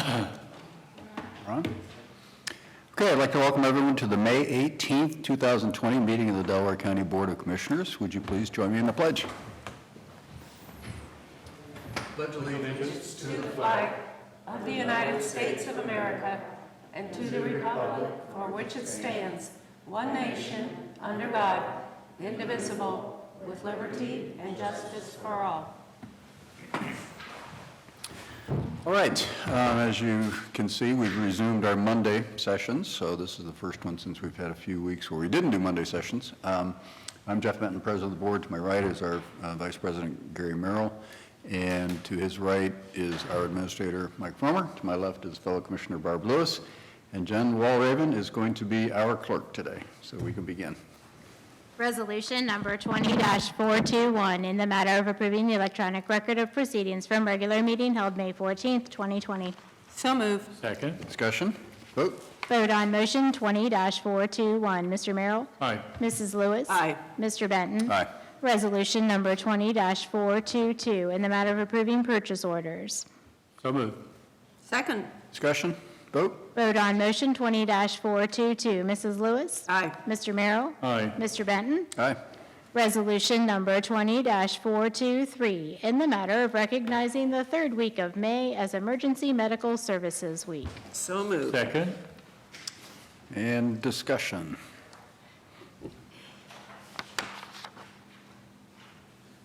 Ron? Okay, I'd like to welcome everyone to the May 18th, 2020 meeting of the Delaware County Board of Commissioners. Would you please join me in the pledge? Pledge allegiance to the flag of the United States of America and to the republic for which it stands, one nation, under God, indivisible, with liberty and justice for all. All right, as you can see, we've resumed our Monday sessions, so this is the first one since we've had a few weeks where we didn't do Monday sessions. I'm Jeff Benton, President of the Board. To my right is our Vice President, Gary Merrill, and to his right is our Administrator, Mike Frommer. To my left is fellow Commissioner Barb Lewis, and Jen Walraven is going to be our clerk today, so we can begin. Resolution number 20-421 in the matter of approving the electronic record of proceedings from regular meeting held May 14th, 2020. So moved. Second. Discussion? Vote. Vote on motion 20-421. Mr. Merrill? Aye. Mrs. Lewis? Aye. Mr. Benton? Aye. Resolution number 20-422 in the matter of approving purchase orders. So moved. Second. Discussion? Vote. Vote on motion 20-422. Mrs. Lewis? Aye. Mr. Merrill? Aye. Mr. Benton? Aye. Resolution number 20-423 in the matter of recognizing the third week of May as Emergency Medical Services Week. So moved. Second. And discussion?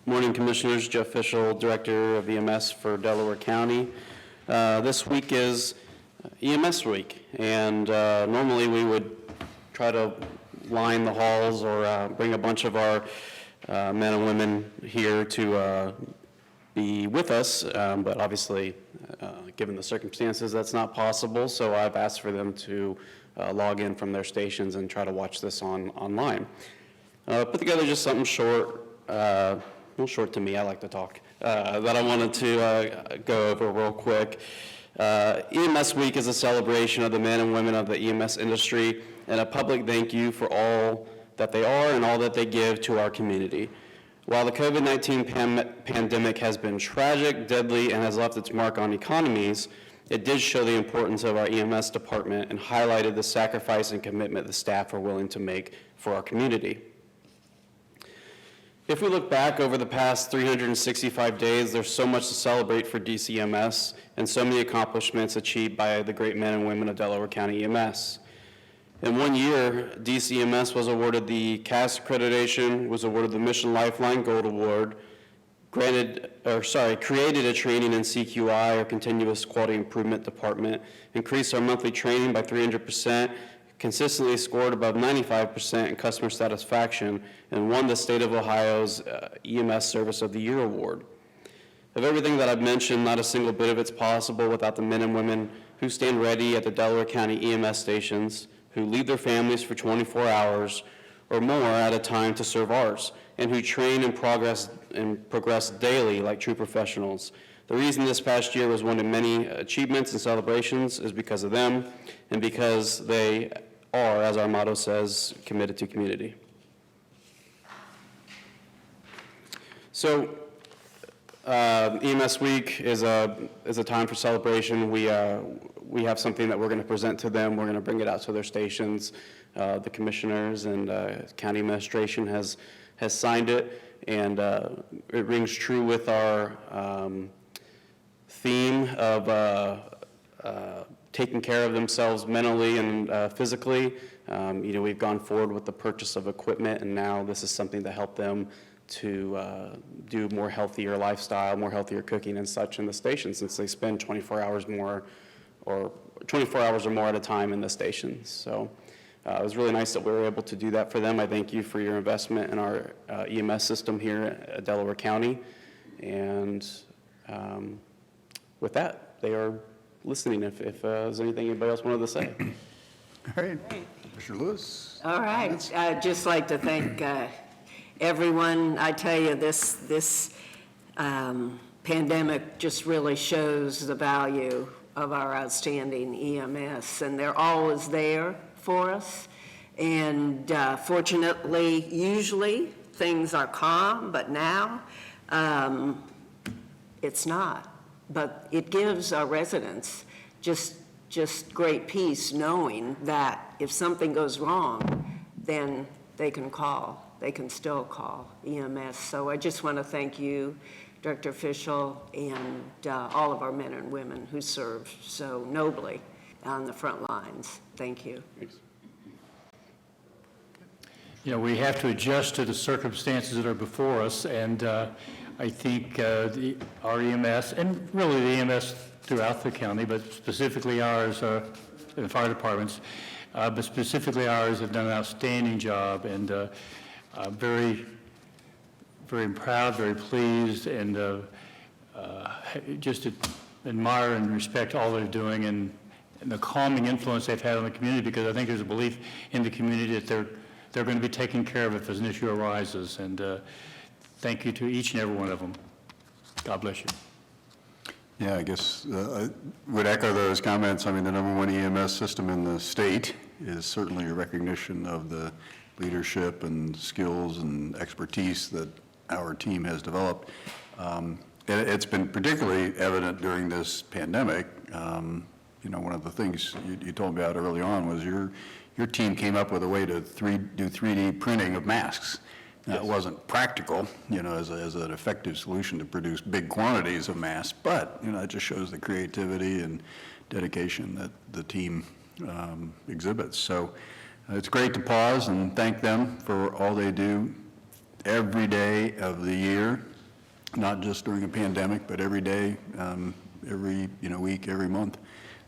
Morning, Commissioners. Jeff Fischel, Director of EMS for Delaware County. This week is EMS week, and normally we would try to line the halls or bring a bunch of our men and women here to be with us, but obviously, given the circumstances, that's not possible, so I've asked for them to log in from their stations and try to watch this online. Put together just something short, well, short to me, I like to talk, that I wanted to go over real quick. EMS Week is a celebration of the men and women of the EMS industry and a public thank you for all that they are and all that they give to our community. While the COVID-19 pandemic has been tragic, deadly, and has left its mark on economies, it did show the importance of our EMS department and highlighted the sacrifice and commitment the staff are willing to make for our community. If we look back over the past 365 days, there's so much to celebrate for DCEMS and so many accomplishments achieved by the great men and women of Delaware County EMS. In 1 year, DCEMS was awarded the CAS accreditation, was awarded the Mission Lifeline Gold Award, created a training in CQI, or Continuous Quality Improvement Department, increased our monthly training by 300%, consistently scored above 95% in customer satisfaction, and won the State of Ohio's EMS Service of the Year Award. Of everything that I've mentioned, not a single bit of it's possible without the men and women who stand ready at the Delaware County EMS stations, who leave their families for 24 hours or more at a time to serve ours, and who train and progress daily like true professionals. The reason this past year was one of many achievements and celebrations is because of them and because they are, as our motto says, committed to community. So EMS Week is a time for celebration. We have something that we're going to present to them. We're going to bring it out to their stations. The commissioners and county administration has signed it, and it rings true with our theme of taking care of themselves mentally and physically. We've gone forward with the purchase of equipment, and now this is something to help them to do more healthier lifestyle, more healthier cooking and such in the station, since they spend 24 hours more or 24 hours or more at a time in the stations. So it was really nice that we were able to do that for them. I thank you for your investment in our EMS system here at Delaware County. And with that, they are listening if there's anything anybody else wanted to say. All right. Mr. Lewis. All right. I'd just like to thank everyone. I tell you, this pandemic just really shows the value of our outstanding EMS, and they're always there for us. And fortunately, usually things are calm, but now it's not. But it gives our residents just great peace knowing that if something goes wrong, then they can still call EMS. So I just want to thank you, Director Fischel, and all of our men and women who serve so nobly on the front lines. Thank you. You know, we have to adjust to the circumstances that are before us, and I think our EMS, and really the EMS throughout the county, but specifically ours, the fire departments, but specifically ours have done an outstanding job, and I'm very proud, very pleased, and just admire and respect all they're doing and the calming influence they've had on the community, because I think there's a belief in the community that they're going to be taken care of if an issue arises. And thank you to each and every one of them. God bless you. Yeah, I guess I would echo those comments. I mean, the #1 EMS system in the state is certainly a recognition of the leadership and skills and expertise that our team has developed. It's been particularly evident during this pandemic. You know, one of the things you told me about early on was your team came up with a way to do 3D printing of masks. Now, it wasn't practical, you know, as an effective solution to produce big quantities of masks, but, you know, it just shows the creativity and dedication that the team exhibits. So it's great to pause and thank them for all they do every day of the year, not just during a pandemic, but every day, every week, every month.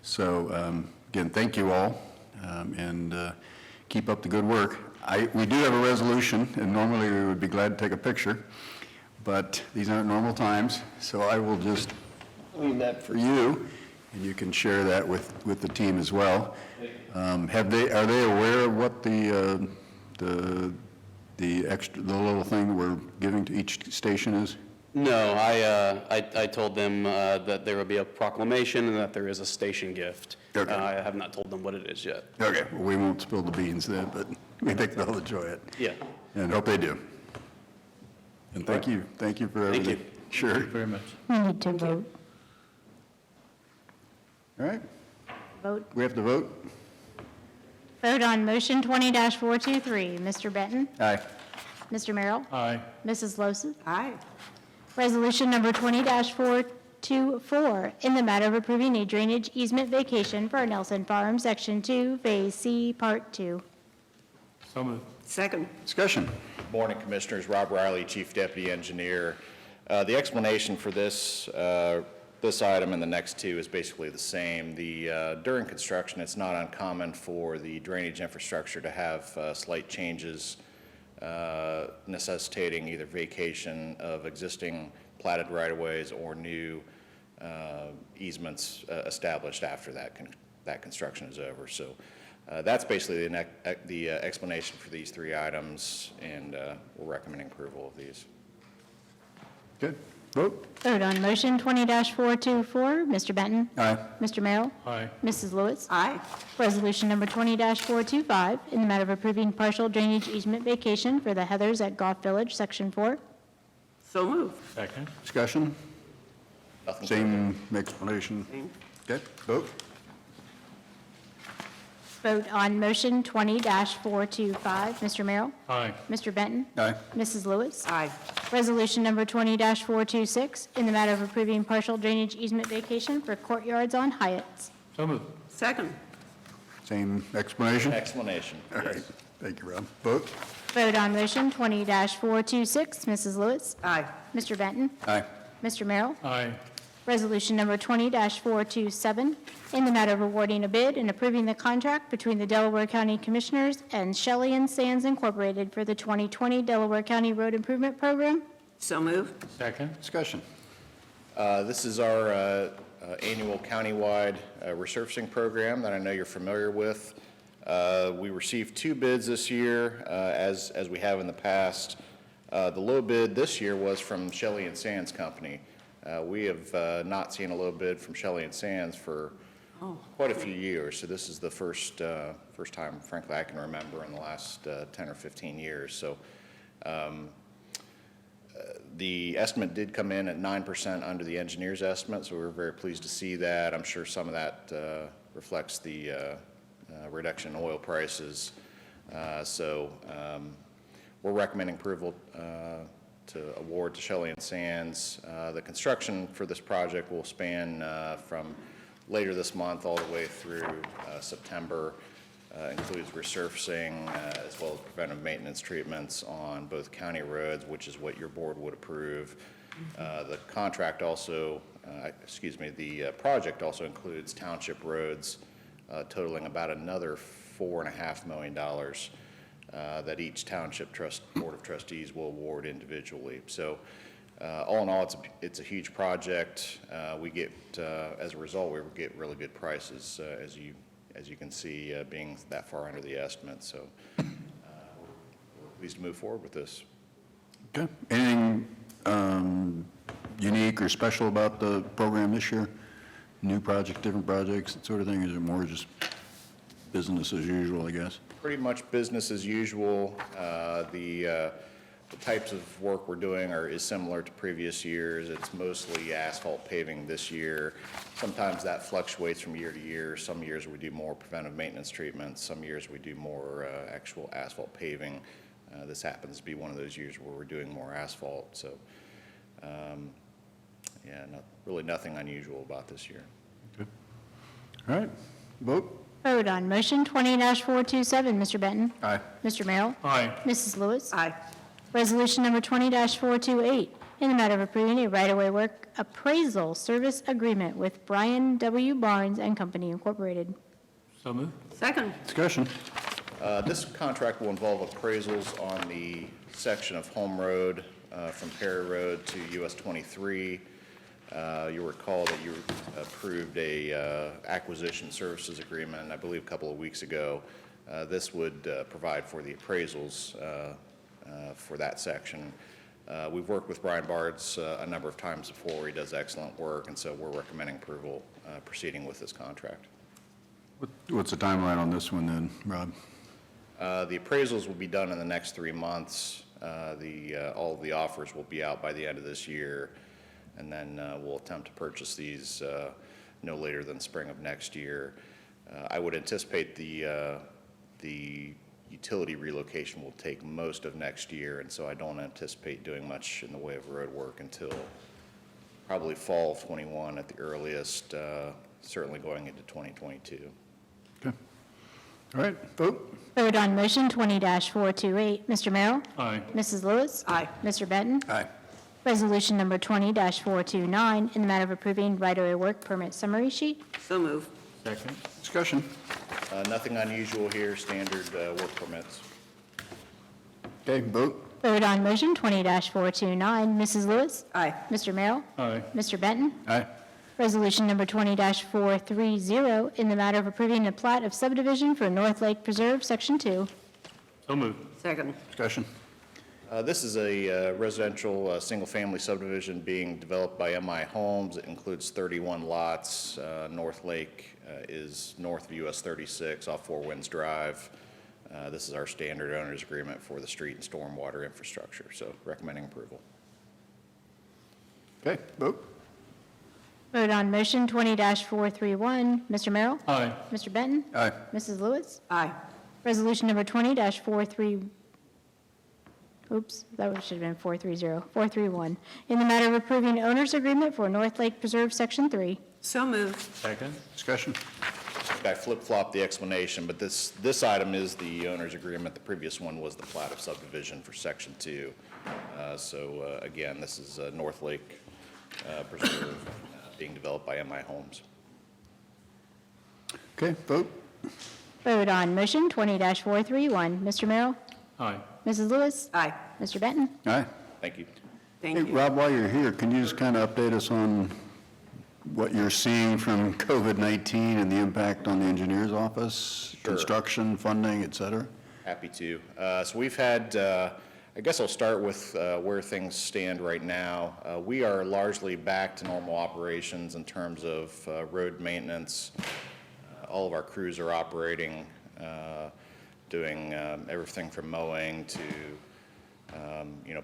So again, thank you all, and keep up the good work. We do have a resolution, and normally we would be glad to take a picture, but these aren't normal times, so I will just leave that for you, and you can share that with the team as well. Are they aware of what the little thing we're giving to each station is? No, I told them that there will be a proclamation and that there is a station gift. Okay. I have not told them what it is yet. Okay, well, we won't spill the beans then, but we think they'll enjoy it. Yeah. And hope they do. And thank you for everything. Thank you. Sure. Very much. We need to vote. All right, Vote. we have to vote? Vote on motion 20-423. Mr. Benton? Aye. Mr. Merrill? Aye. Mrs. Losey? Aye. Resolution number 20-424, in the matter of approving a drainage easement vacation for Nelson Farm, Section 2, Phase C, Part 2. So moved. Second. Discussion. Morning, Commissioners. Rob Riley, Chief Deputy Engineer. The explanation for this item and the next two is basically the same. During construction, it's not uncommon for the drainage infrastructure to have slight changes necessitating either vacation of existing platted right-of-ways or new easements established after that construction is over. So that's basically the explanation for these three items, and we're recommending approval of these. Good. Vote? Vote on motion 20-424. Mr. Benton? Aye. Mr. Merrill? Aye. Mrs. Lewis? Aye. Resolution number 20-425, in the matter of approving partial drainage easement vacation for the Heathers at Goff Village, Section 4. So moved. Second. Discussion? Nothing. Same explanation? Same. Okay, vote? Vote on motion 20-425. Mr. Merrill? Aye. Mr. Benton? Aye. Mrs. Lewis? Aye. Resolution number 20-426, in the matter of approving partial drainage easement vacation for Courtyards on Hyatt. So moved. Second. Same explanation? Explanation. All right, thank you, Rob. Vote? Vote on motion 20-426. Mrs. Lewis? Aye. Mr. Benton? Aye. Mr. Merrill? Aye. Resolution number 20-427, in the matter of awarding a bid and approving the contract between the Delaware County Commissioners and Shelley and Sands Incorporated for the 2020 Delaware County Road Improvement Program. So moved. Second. Discussion? This is our annual countywide resurfacing program that I know you're familiar with. We received 2 bids this year, as we have in the past. The low bid this year was from Shelley and Sands Company. We have not seen a low bid from Shelley and Sands for quite a few years, so this is the first time, frankly, I can remember in the last 10 or 15 years. So The estimate did come in at 9% under the engineer's estimate, so we were very pleased to see that. I'm sure some of that reflects the reduction in oil prices. We're recommending approval to award to Shelley and Sands. The construction for this project will span from later this month all the way through September. Includes resurfacing as well as preventive maintenance treatments on both county roads, which is what your board would approve. The contract also, the project also includes township roads totaling about another $4.5 million that each township board of trustees will award individually. So all in all, it's a huge project. We get, as a result, we get really good prices as you can see, being that far under the estimate. So we're pleased to move forward with this. Okay. Anything unique or special about the program this year? New project, different projects, that sort of thing? Is it more just business as usual, I guess? Pretty much business as usual. The types of work we're doing is similar to previous years. It's mostly asphalt paving this year. Sometimes that fluctuates from year to year. Some years we do more preventive maintenance treatments. Some years we do more actual asphalt paving. This happens to be one of those years where we're doing more asphalt. So, really nothing unusual about this year. Okay. All right. Vote. Vote on motion 20-427, Mr. Benton. Aye. Mr. Merrill. Aye. Mrs. Lewis. Aye. Resolution number 20-428, in the matter of approving a right-of-way work appraisal service agreement with Brian W. Barnes and Company Incorporated. So moved. Second. Discussion. This contract will involve appraisals on the section of Home Road from Perry Road to US 23. You'll recall that you approved a acquisition services agreement, I believe, a couple of weeks ago. This would provide for the appraisals for that section. We've worked with Brian Barnes a number of times before. He does excellent work, and so we're recommending approval proceeding with this contract. What's the timeline on this one then, Rob? The appraisals will be done in the next 3 months. All of the offers will be out by the end of this year, and then we'll attempt to purchase these no later than spring of next year. I would anticipate the utility relocation will take most of next year, and so I don't anticipate doing much in the way of road work until probably fall of 21 at the earliest, certainly going into 2022. Okay. All right. Vote. Vote on motion 20-428, Mr. Merrill. Aye. Mrs. Lewis. Aye. Mr. Benton. Aye. Resolution number 20-429, in the matter of approving right-of-way work permit summary sheet. So move. Second. Discussion. Nothing unusual here, standard work permits. Okay. Vote. Vote on motion 20-429, Mrs. Lewis. Aye. Mr. Merrill. Aye. Mr. Benton. Aye. Resolution number 20-430, in the matter of approving a plat of subdivision for North Lake Preserve, Section 2. So moved. Second. Discussion. This is a residential single-family subdivision being developed by MI Homes. It includes 31 lots. North Lake is north of US 36 off Four Winds Drive. This is our standard owner's agreement for the street and stormwater infrastructure, so recommending approval. Okay. Vote. Vote on motion 20-431, Mr. Merrill. Aye. Mr. Benton. Aye. Mrs. Lewis. Aye. Resolution number 20-43, oops, that should have been 431. In the matter of approving owner's agreement for North Lake Preserve, Section 3. So moved. Second. Discussion. I flip-flopped the explanation, but this item is the owner's agreement. The previous one was the plat of subdivision for Section 2. Again, this is North Lake Preserve being developed by MI Homes. Okay. Vote. Vote on motion 20-431, Mr. Merrill. Aye. Mrs. Lewis. Aye. Mr. Benton. Aye. Thank you. Thank Hey, you. Rob, while you're here, can you just kind of update us on what you're seeing from COVID-19 and the impact on the engineer's office, Sure. construction, funding, et cetera? Happy to. So we've had, I guess I'll start with where things stand right now. We are largely back to normal operations in terms of road maintenance. All of our crews are operating, doing everything from mowing to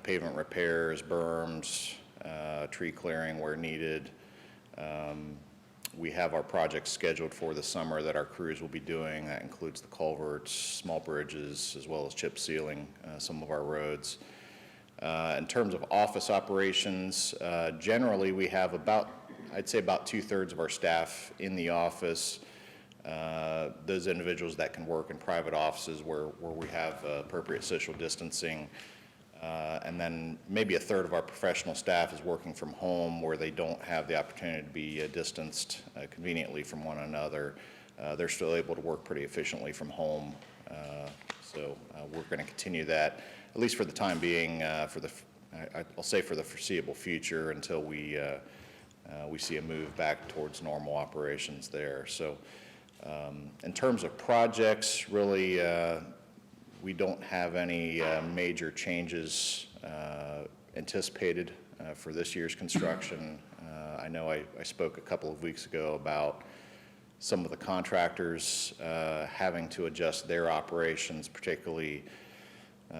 pavement repairs, berms, tree clearing where needed. We have our projects scheduled for the summer that our crews will be doing. That includes the culverts, small bridges, as well as chip sealing some of our roads. In terms of office operations, generally we have I'd say about 2/3 of our staff in the office. Those individuals that can work in private offices where we have appropriate social distancing. And then maybe 1/3 of our professional staff is working from home where they don't have the opportunity to be distanced conveniently from one another. They're still able to work pretty efficiently from home. So we're going to continue that, at least for the time being, I'll say for the foreseeable future until we see a move back towards normal operations there. So in terms of projects, really, we don't have any major changes anticipated for this year's construction. I know I spoke a couple of weeks ago about some of the contractors having to adjust their operations, particularly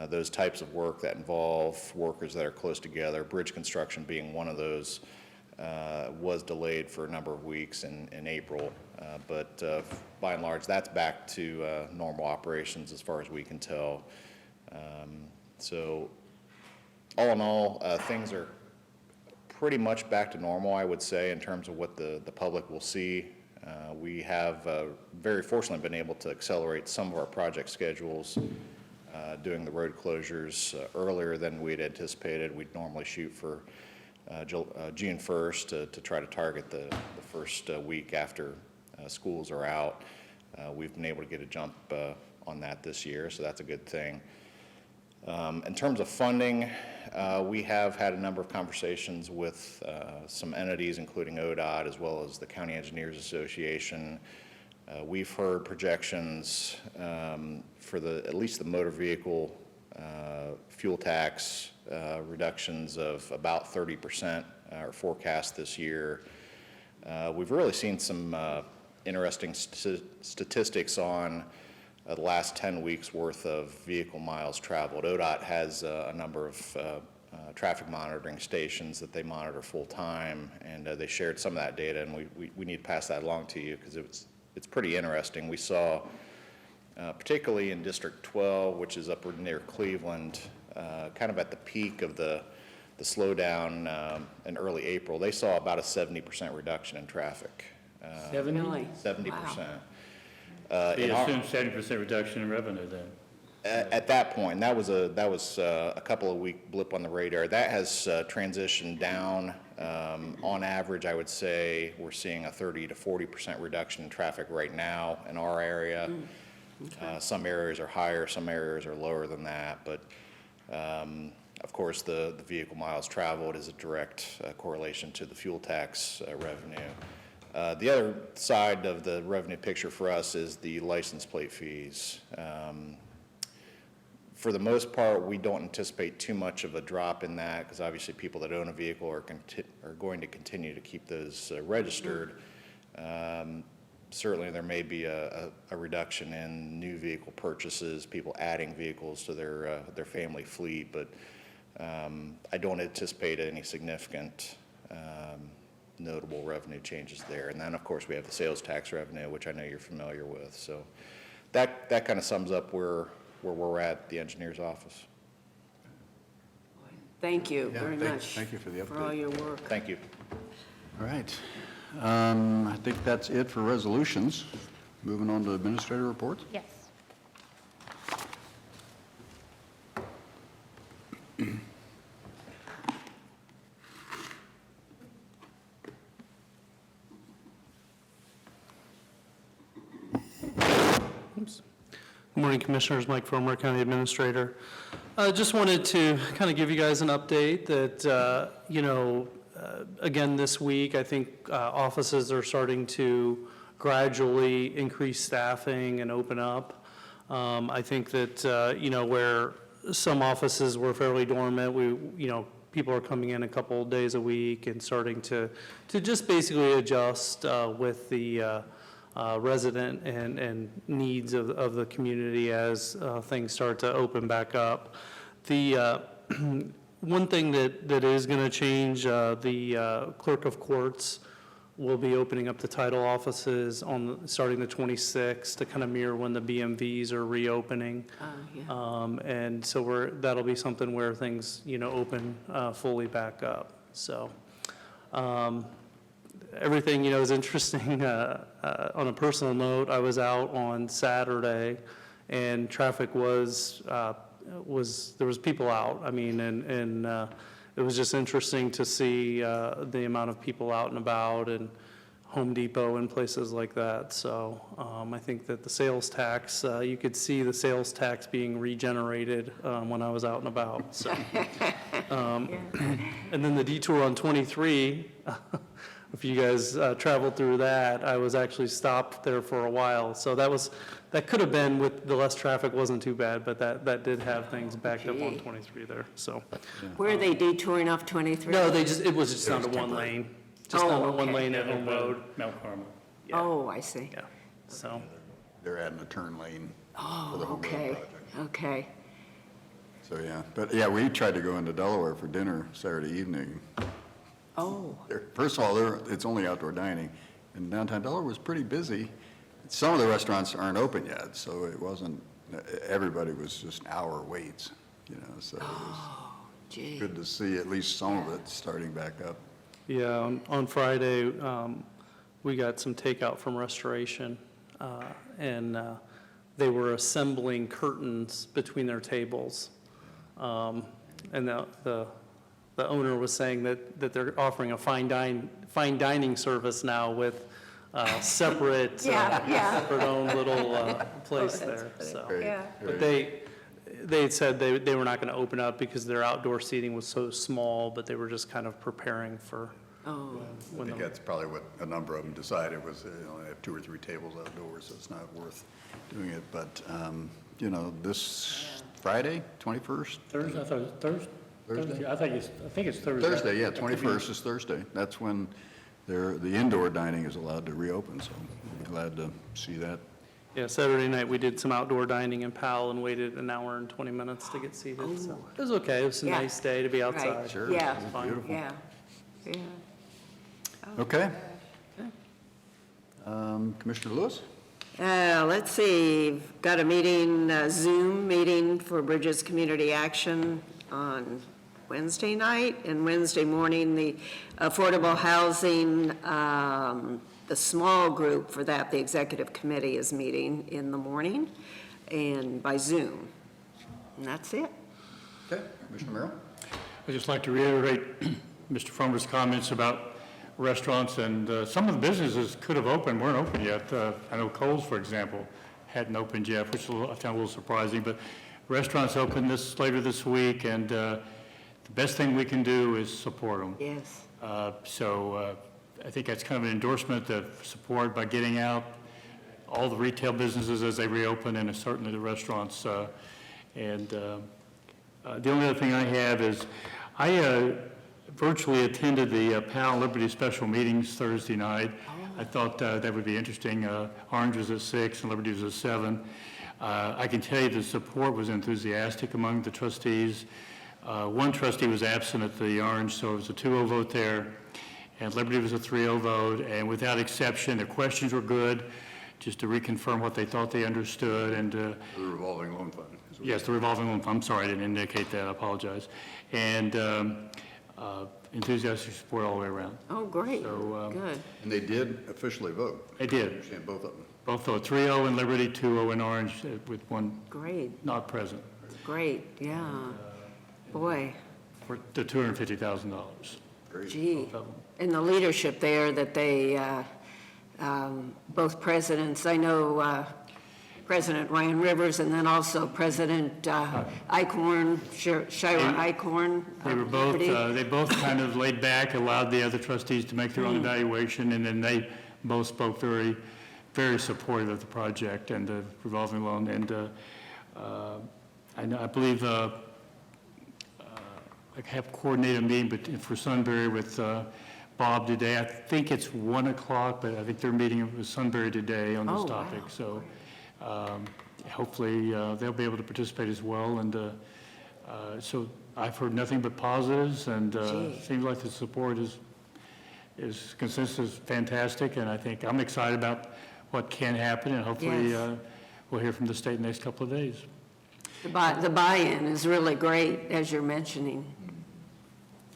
those types of work that involve workers that are close together, bridge construction being one of those. Was delayed for a number of weeks in April, but by and large, that's back to normal operations as far as we can tell. So all in all, things are pretty much back to normal, I would say, in terms of what the public will see. We have very fortunately been able to accelerate some of our project schedules, doing the road closures earlier than we'd anticipated. We'd normally shoot for June 1st to try to target the first week after schools are out. We've been able to get a jump on that this year, so that's a good thing. In terms of funding, we have had a number of conversations with some entities, including ODOT, as well as the County Engineers Association. We've heard projections for at least the motor vehicle fuel tax reductions of about 30% are forecast this year. We've really seen some interesting statistics on the last 10 weeks worth of vehicle miles traveled. ODOT has a number of traffic monitoring stations that they monitor full time, and they shared some of that data, and we need to pass that along to you because it's pretty interesting. We saw, particularly in District 12, which is upward near Cleveland, kind of at the peak of the slowdown in early April, they saw about a 70% reduction in traffic. 70? Really? 70%. They assume 70% reduction in revenue then. At that point, and that was a couple of week blip on the radar. That has transitioned down. On average, I would say we're seeing a 30 to 40% reduction in traffic right now in our area. Some areas are higher, some areas are lower than that, but of course the vehicle miles traveled is a direct correlation to the fuel tax revenue. The other side of the revenue picture for us is the license plate fees. For the most part, we don't anticipate too much of a drop in that because obviously people that own a vehicle are going to continue to keep those registered. Certainly there may be a reduction in new vehicle purchases, people adding vehicles to their family fleet, but I don't anticipate any significant notable revenue changes there. And then, of course, we have the sales tax revenue, which I know you're familiar with. So that kind of sums up where we're at the engineer's office. Thank you Yeah, very much. thank you for the For all update. your work. Thank you. All right. I think that's it for resolutions. Moving on to administrator reports. Yes. Good morning, Commissioners. Mike Fromer, County Administrator. Just wanted to kind of give you guys an update that, again, this week, I think offices are starting to gradually increase staffing and open up. I think that, where some offices were fairly dormant, people are coming in a couple of days a week and starting to just basically adjust with the resident and needs of the community as things start to open back up. The One thing that is going to change, the clerk of courts will be opening up the title offices starting the 26th to kind of mirror when the BMVs are reopening. And so that'll be something where things, open fully back up. So everything, is interesting. On a personal note, I was out on Saturday and traffic was there was people out. I mean, and it was just interesting to see the amount of people out and about, and Home Depot and places like that. So I think that the sales tax, you could see the sales tax being regenerated when I was out and about. So, and then the detour on 23, if you guys traveled through that, I was actually stopped there for a while. So that could have been, with the less traffic, wasn't too bad, but that did have things backed up on 23 there, so. Where are they detouring off 23? No, it was just down to one lane, just down to one okay. lane at Home Road. Mount Carmel. Yeah. Oh, I see. Yeah, so, They're adding a turn lane for the Oh, Home Road okay, project. okay. So, yeah, but yeah, we tried to go into Delaware for dinner Saturday evening. Oh, First of all, it's only outdoor dining, and downtown Delaware was pretty busy. Some of the restaurants aren't open yet, so it wasn't, everybody was just hour waits, so it was gee. good to see at least some of it starting back up. yeah, on Friday, we got some takeout from Restoration, and they were assembling curtains between their tables. And the owner was saying that they're offering a fine dining service now with separate, separate own little place there, so. Great, Yeah. But they had said they were not going to open up because their outdoor seating was so small, but they were just kind of preparing for Oh, I think that's probably what a number of them decided was they only have 2 or 3 tables outdoors, so it's not worth doing it. But, this Friday, 21st? Thursday, I thought it was Thursday. Thursday? I think it's Thursday. Thursday, yeah, 21st is Thursday. That's when the indoor dining is allowed to reopen, so I'm glad to see that. Yeah, Saturday night, we did some outdoor dining in Powell and waited an hour and 20 minutes to get seated, so it was okay. It was a Yeah. nice day to be outside. right, Sure. yeah, It was fine. Beautiful. yeah, yeah. Okay. Commissioner Lewis? Let's see, got a meeting, Zoom meeting for Bridges Community Action on Wednesday night, and Wednesday morning, the affordable housing, the small group for that, the executive committee is meeting in the morning, and by Zoom. And that's it. Okay. Commissioner Merrill? I'd just like to reiterate Mr. Frommer's comments about restaurants, and some of the businesses could have opened, weren't open yet. I know Kohl's, for example, hadn't opened yet, which I found a little surprising, but restaurants open later this week, and the best thing we can do is support them. Yes. So I think that's kind of an endorsement of support by getting out all the retail businesses as they reopen, and certainly the restaurants. And the only other thing I have is I virtually attended the Powell Liberty special meetings Thursday night. I thought that would be interesting. Orange was at 6 and Liberty was at 7. I can tell you the support was enthusiastic among the trustees. One trustee was absent at the Orange, so it was a 2-0 vote there, and Liberty was a 3-0 vote, and without exception, the questions were good, just to reconfirm what they thought they understood, and The revolving loan fund. yes, the revolving loan fund, I'm sorry, I didn't indicate that, I apologize, and enthusiastic support all the way around. Oh, great, So, good. And they did officially vote. They I did, understand both of them. both vote 3-0 in Liberty, 2-0 in Orange, with one Great, not present, great, yeah. Boy, for the $250,000. gee. And the leadership there that they, both presidents, I know President Ryan Rivers, and then also President Eichhorn, Shira Eichhorn. They were both, they both kind of laid back, allowed the other trustees to make their own evaluation, and then they both spoke very, very supportive of the project and the revolving loan. And I believe I have coordinated a meeting for Sunbury with Bob today. I think it's 1 o'clock, but I think they're meeting with Sunbury today on this Oh, topic. wow. So hopefully they'll be able to participate as well. And so I've heard nothing but positives, and Gee. seems like the support is consensus is fantastic, and I think I'm excited about what can happen, and hopefully Yes. we'll hear from the state in the next couple of days. The buy-in is really great, as you're mentioning,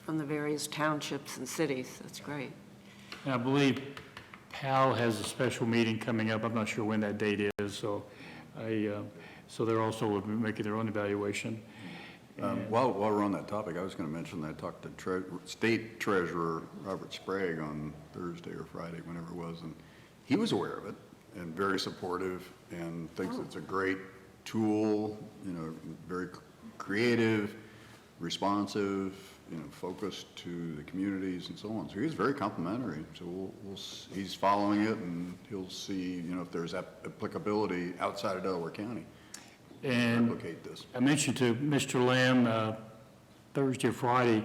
from the various townships and cities. That's great. And I believe PAL has a special meeting coming up. I'm not sure when that date is, so so they're also will be making their own evaluation. While we're on that topic, I was going to mention that I talked to State Treasurer Robert Sprague on Thursday or Friday, whenever it was, and he was aware of it and very supportive and thinks it's a great tool, very creative, responsive, focused to the communities and so on. So he's very complimentary. So he's following it, and he'll see, if there's applicability outside of Delaware County. And Replicate this. I mentioned to Mr. Lamb Thursday or Friday,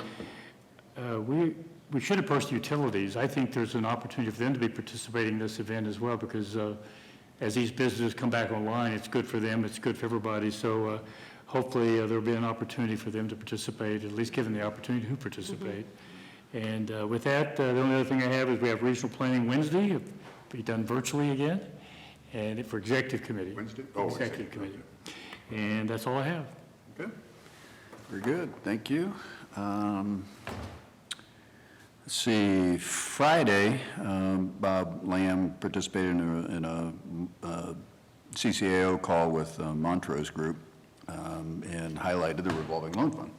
we should approach the utilities. I think there's an opportunity for them to be participating in this event as well, because as these businesses come back online, it's good for them, it's good for everybody. So hopefully there'll be an opportunity for them to participate, at least given the opportunity to participate. And with that, the only other thing I have is we have regional planning Wednesday, it'll be done virtually again, and for executive committee. Wednesday? Oh, Executive committee. And that's all I have. Okay, very good, thank you. Let's see, Friday, Bob Lamb participated in a CCAO call with Montrose Group and highlighted the revolving loan fund.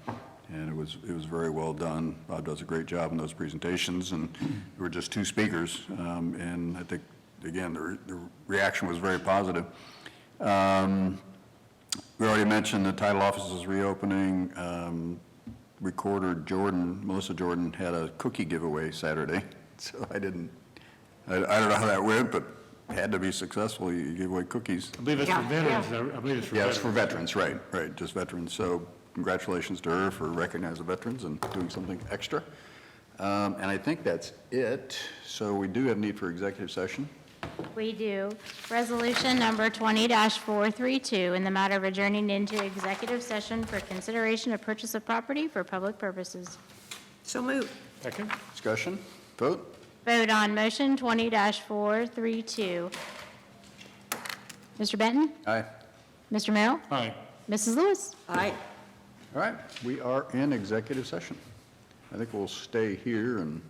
And it was very well done. Bob does a great job in those presentations, and there were just two speakers. And I think, again, the reaction was very positive. We already mentioned the title office is reopening. Recorder Melissa Jordan, had a cookie giveaway Saturday, so I don't know how that went, but had to be successful. You give away cookies. I believe it's for Yeah, veterans. yeah. I believe it's for Yeah, veterans. it's for veterans, right, just veterans. So congratulations to her for recognizing veterans and doing something extra. And I think that's it. So we do have need for executive session. We do. Resolution number 20-432, in the matter of adjourning into executive session for consideration of purchase of property for public purposes. So moved. Second? Discussion, vote? Vote on motion 20-432. Mr. Benton? Aye. Mr. Merrill? Aye. Mrs. Lewis? Aye. All right, we are in executive session. I think we'll stay here and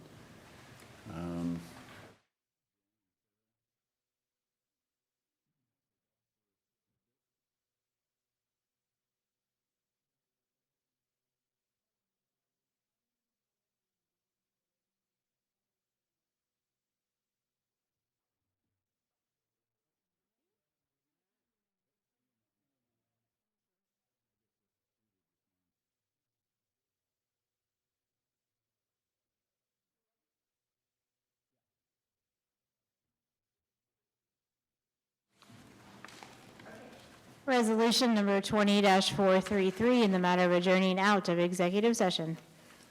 Resolution number 20-433, in the matter of adjourning out of executive session.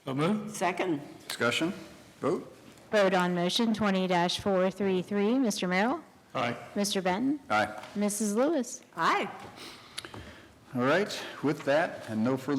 So moved? Second. discussion, vote? Vote on motion 20-433. Mr. Merrill? Aye. Mr. Benton? Aye. Mrs. Lewis? Aye. All right, with that and no further